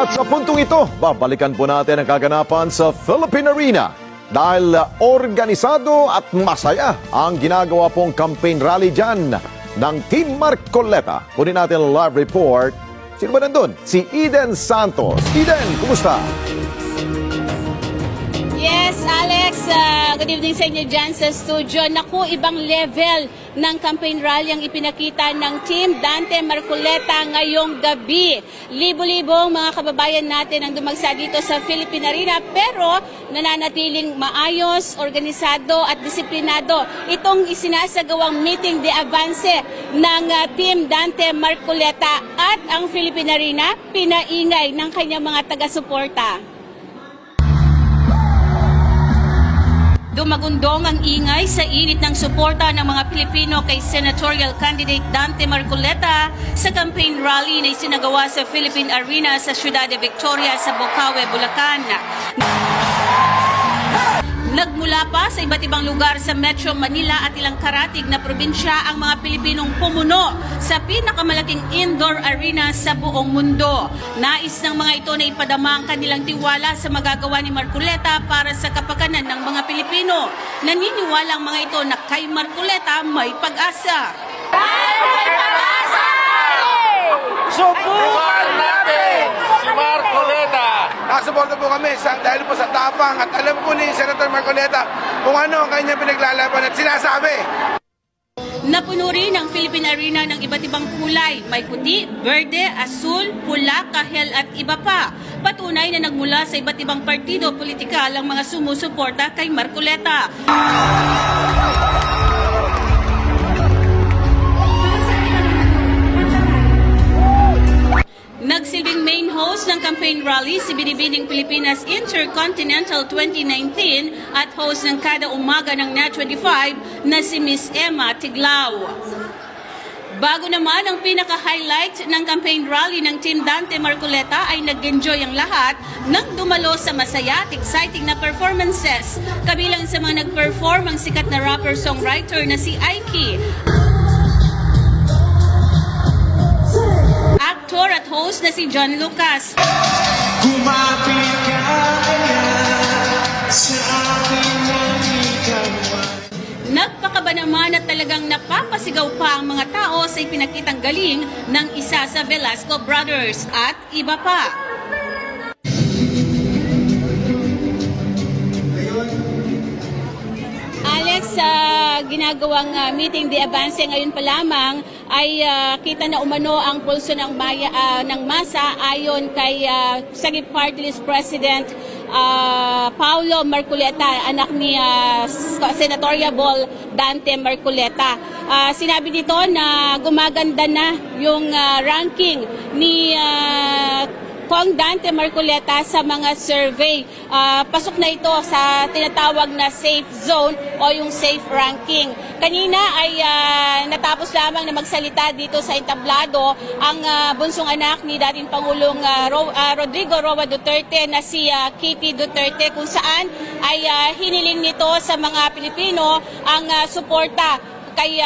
At sa puntong ito, babalikan po natin ang kaganapan sa Philippine Arena. Dahil organisado at masaya ang ginagawa pong campaign rally dyan ng Team Marcoleta. Kunin natin ang live report. Sino ba nandun? Si Eden Santos. Eden, kumusta? Yes, Alex. Good evening sa inyo dyan sa studio. Naku, ibang level ng campaign rally ang ipinakita ng Team Dante Marcoleta ngayong gabi. Libo-libong mga kababayan natin ang dumagsa dito sa Philippine Arena, pero nananatiling maayos, organisado at disiplinado itong isinasagawang meeting de avance ng Team Dante Marcoleta, at ang Philippine Arena pinaingay ng kanyang mga taga-suporta. Dumagundong ang ingay sa init ng suporta ng mga Pilipino kay senatorial candidate Dante Marcoleta sa campaign rally na isinagawa sa Philippine Arena sa Ciudad de Victoria sa Bocaue, Bulacan. Nagmula pa sa iba't ibang lugar sa Metro Manila at ilang karatig na probinsya ang mga Pilipinong pumuno sa pinakamalaking indoor arena sa buong mundo. Nais ng mga ito na ipadama ang kanilang tiwala sa magagawa ni Marcoleta para sa kapakanan ng mga Pilipino. Naniniwala ang mga ito na kay Marcoleta may pag-asa. May pag-asa! Subukan natin si Marcoleta! Nakasuporta po kami dahil po sa tapang at alam po ni Senator Marcoleta kung ano ang kanyang pinaglalaban at sinasabi. Napuno rin ang Philippine Arena ng iba't ibang kulay. May puti, berde, asul, pula, kahel at iba pa. Patunay na nagmula sa iba't ibang partido politikal ang mga sumusuporta kay Marcoleta. Nagsilbing main host ng campaign rally si Binibining Pilipinas Intercontinental 2019 at host ng kada umaga ng NET25 na si Miss Emma Tiglao. Bago naman ang pinaka-highlight ng campaign rally ng Team Dante Marcoleta ay nag-enjoy ang lahat nang dumalo sa masaya at exciting na performances. Kabilang sa mga nag-perform ang sikat na rapper-songwriter na si Aiki, actor at host na si John Lucas, kumapit ka sa akin nagpakaba naman at talagang napapasigaw pa ang mga tao sa ipinakitang galing ng isa sa Velasco Brothers at iba pa. Alex, sa ginagawang meeting de avance ngayon pa lamang ay kita na umano ang pulso ng masa ayon kay Sagip Party List President Paulo Marcoleta, anak ni Senatorial Dante Marcoleta. Sinabi dito na gumaganda na yung ranking ni Kong Dante Marcoleta sa mga survey. Pasok na ito sa tinatawag na safe zone o yung safe ranking. Kanina ay natapos lamang na magsalita dito sa entablado ang bunsong anak ni dating Pangulong Rodrigo Roa Duterte na si Kitty Duterte, kung saan ay hiniling nito sa mga Pilipino ang suporta kay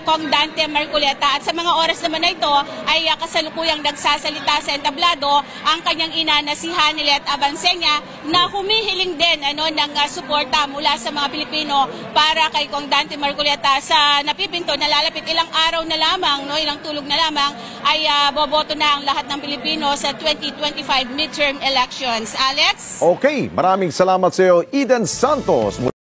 Kong Dante Marcoleta. At sa mga oras naman na ito ay kasalukuyang nagsasalita sa entablado ang kanyang ina na si Hanilet Abansenya na humihiling din ng suporta mula sa mga Pilipino para kay Kong Dante Marcoleta sa napipinto na lalapit ilang araw na lamang, ilang tulog na lamang ay boboto na ang lahat ng Pilipino sa 2025 midterm elections. Alex? Okay, maraming salamat sa iyo, Eden Santos.